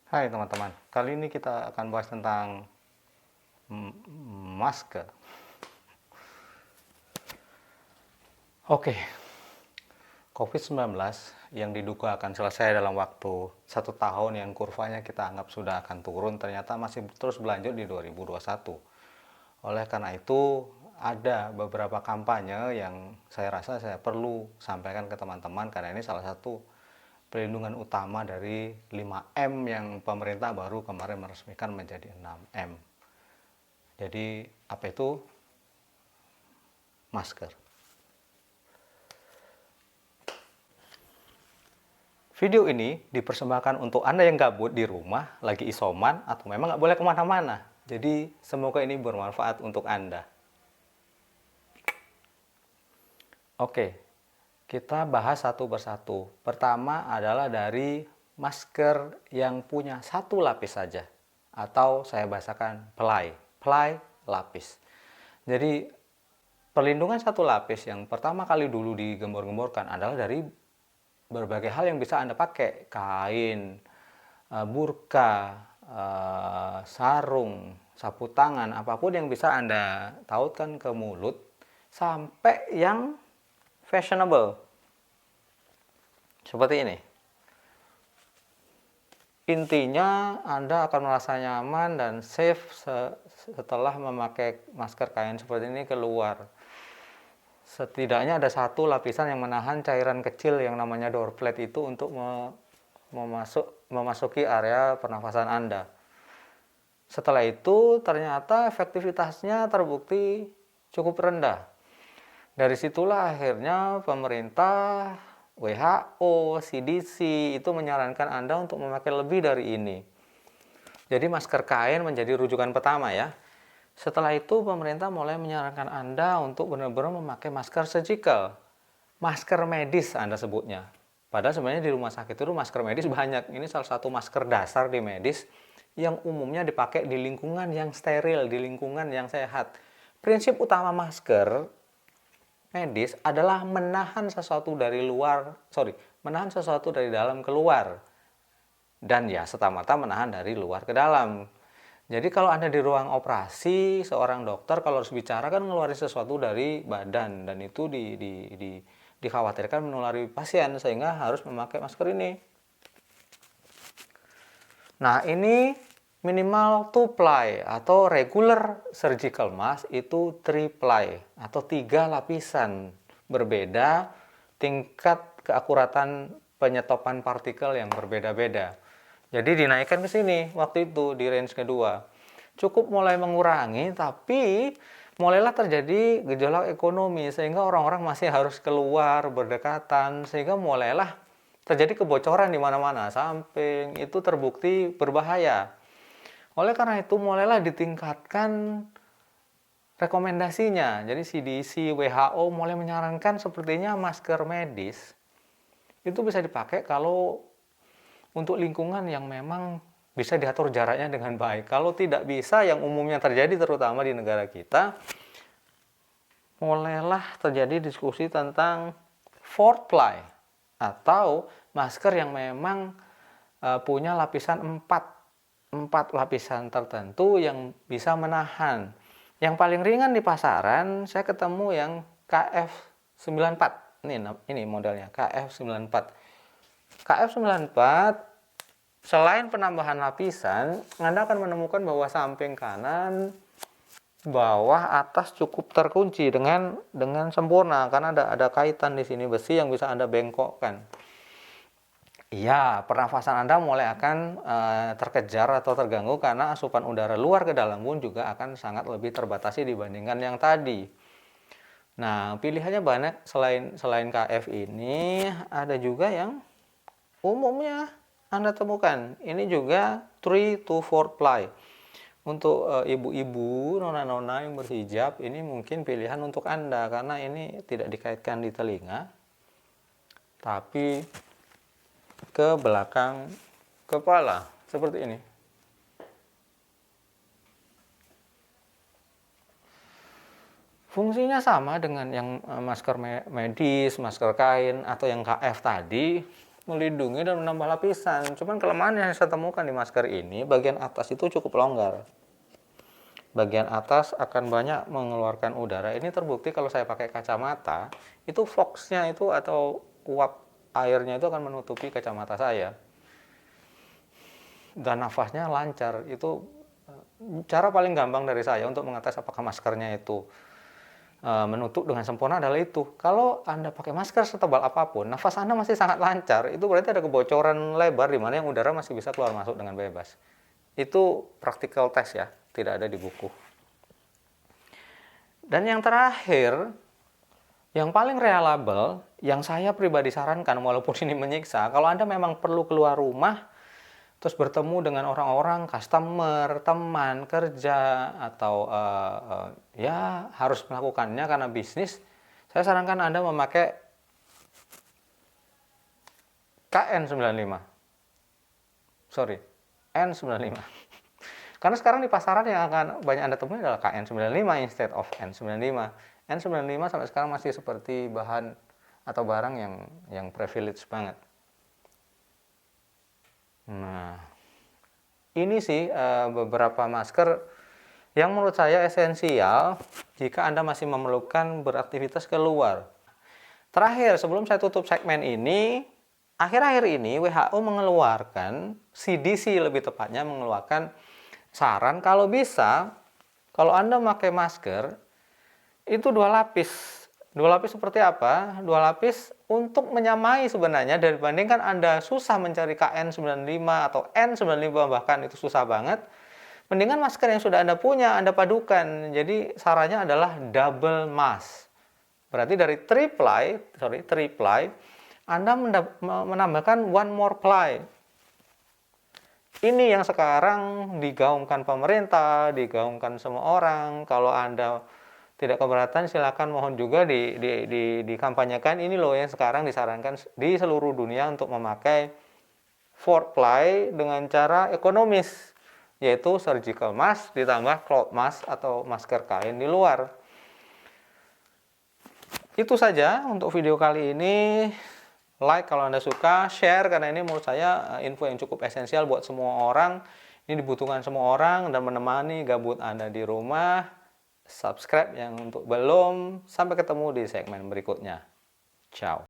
Hai teman-teman, kali ini kita akan bahas tentang masker. Oke, COVID-19 yang diduga akan selesai dalam waktu 1 tahun yang kurvanya kita anggap sudah akan turun, ternyata masih terus berlanjut di 2021. Oleh karena itu, ada beberapa kampanye yang saya rasa saya perlu sampaikan ke teman-teman karena ini salah satu perlindungan utama dari 5M yang pemerintah baru kemarin meresmikan menjadi 6M. Jadi apa itu masker? Video ini dipersembahkan untuk Anda yang gabut di rumah, lagi isoman, atau memang nggak boleh kemana-mana. Jadi semoga ini bermanfaat untuk Anda. Oke, kita bahas satu persatu. Pertama adalah dari masker yang punya satu lapis saja, atau saya bahasakan pelai lapis. Jadi perlindungan satu lapis yang pertama kali dulu digembor-gemborkan adalah dari berbagai hal yang bisa Anda pakai, kain, burka, sarung, sapu tangan, apapun yang bisa Anda tautkan ke mulut, sampai yang fashionable seperti ini. Intinya Anda akan merasa nyaman dan safe setelah memakai masker kain seperti ini keluar. Setidaknya ada satu lapisan yang menahan cairan kecil yang namanya droplet itu untuk memasuki area pernafasan Anda. Setelah itu ternyata efektivitasnya terbukti cukup rendah. Dari situlah akhirnya pemerintah, WHO, CDC itu menyarankan Anda untuk memakai lebih dari ini. Jadi masker kain menjadi rujukan pertama ya. Setelah itu pemerintah mulai menyarankan Anda untuk benar-benar memakai masker surgical. Masker medis Anda sebutnya. Padahal sebenarnya di rumah sakit itu masker medis banyak. Ini salah satu masker dasar di medis yang umumnya dipakai di lingkungan yang steril, di lingkungan yang sehat. Prinsip utama masker medis adalah menahan sesuatu dari dalam keluar. Dan ya serta-merta menahan dari luar ke dalam. Jadi kalau Anda di ruang operasi, seorang dokter kalau harus bicara kan ngeluarin sesuatu dari badan dan itu dikhawatirkan menulari pasien sehingga harus memakai masker ini. Nah, ini minimal 2 ply atau regular surgical mask itu 3 ply atau 3 lapisan. Berbeda tingkat keakuratan penyetopan partikel yang berbeda-beda. Jadi dinaikkan ke sini waktu itu di range kedua. Cukup mulai mengurangi tapi mulailah terjadi gejolak ekonomi sehingga orang-orang masih harus keluar berdekatan sehingga mulailah terjadi kebocoran di mana-mana, samping itu terbukti berbahaya. Oleh karena itu mulailah ditingkatkan rekomendasinya. Jadi CDC, WHO mulai menyarankan sepertinya masker medis itu bisa dipakai kalau untuk lingkungan yang memang bisa diatur jaraknya dengan baik. Kalau tidak bisa, yang umumnya terjadi terutama di negara kita, mulailah terjadi diskusi tentang 4 ply atau masker yang memang punya lapisan 4 lapisan tertentu yang bisa menahan. Yang paling ringan di pasaran saya ketemu yang KF94. Ini modelnya KF94. KF94 selain penambahan lapisan, Anda akan menemukan bahwa samping kanan, bawah, atas cukup terkunci dengan sempurna karena ada kaitan di sini besi yang bisa Anda bengkokkan. Iya, pernafasan Anda mulai akan terkejar atau terganggu karena asupan udara luar ke dalam pun juga akan sangat lebih terbatasi dibandingkan yang tadi. Nah, pilihannya banyak selain KF ini, ada juga yang umumnya Anda temukan. Ini juga 3 to 4 ply. Untuk ibu-ibu, nona-nona yang berhijab, ini mungkin pilihan untuk Anda karena ini tidak dikaitkan di telinga, tapi ke belakang kepala seperti ini. Fungsinya sama dengan yang masker medis, masker kain atau yang KF tadi. melindungi dan menambah lapisan. Cuman kelemahan yang saya temukan di masker ini, bagian atas itu cukup longgar. Bagian atas akan banyak mengeluarkan udara. Ini terbukti kalau saya pakai kacamata, itu foxnya itu atau uap airnya itu akan menutupi kacamata saya. Dan nafasnya lancar. Itu cara paling gampang dari saya untuk mengetes apakah maskernya itu menutup dengan sempurna adalah itu. Kalau Anda pakai masker setebal apapun, nafas Anda masih sangat lancar, itu berarti ada kebocoran lebar di mana yang udara masih bisa keluar masuk dengan bebas. Itu practical test ya, tidak ada di buku. Dan yang terakhir, yang paling reliable, yang saya pribadi sarankan walaupun ini menyiksa, kalau Anda memang perlu keluar rumah, terus bertemu dengan orang-orang, customer, teman, kerja, atau ya harus melakukannya karena bisnis, saya sarankan Anda memakai KN95. Sorry, N95. Karena sekarang di pasaran yang akan banyak Anda temui adalah KN95 instead of N95. N95 sampai sekarang masih seperti bahan atau barang yang privilege banget. Nah, ini sih beberapa masker yang menurut saya esensial jika Anda masih memerlukan beraktivitas keluar. Terakhir, sebelum saya tutup segmen ini, akhir-akhir ini WHO mengeluarkan, CDC lebih tepatnya mengeluarkan saran kalau bisa, kalau Anda pakai masker, itu 2 lapis. 2 lapis seperti apa? 2 lapis untuk menyamai sebenarnya dibandingkan Anda susah mencari KN95 atau N95 bahkan itu susah banget. Mendingan masker yang sudah Anda punya Anda padukan. Jadi sarannya adalah double mask. Berarti dari 3 ply Anda menambahkan 1 more ply. Ini yang sekarang digaungkan pemerintah, digaungkan semua orang. Kalau Anda tidak keberatan, silakan mohon juga dikampanyekan. Ini loh yang sekarang disarankan di seluruh dunia untuk memakai 4 ply dengan cara ekonomis, yaitu surgical mask ditambah cloth mask atau masker kain di luar. Itu saja untuk video kali ini. Like kalau Anda suka, share karena ini menurut saya info yang cukup esensial buat semua orang. Ini dibutuhkan semua orang dan menemani gabut Anda di rumah. Subscribe yang untuk belum. Sampai ketemu di segmen berikutnya. Ciao.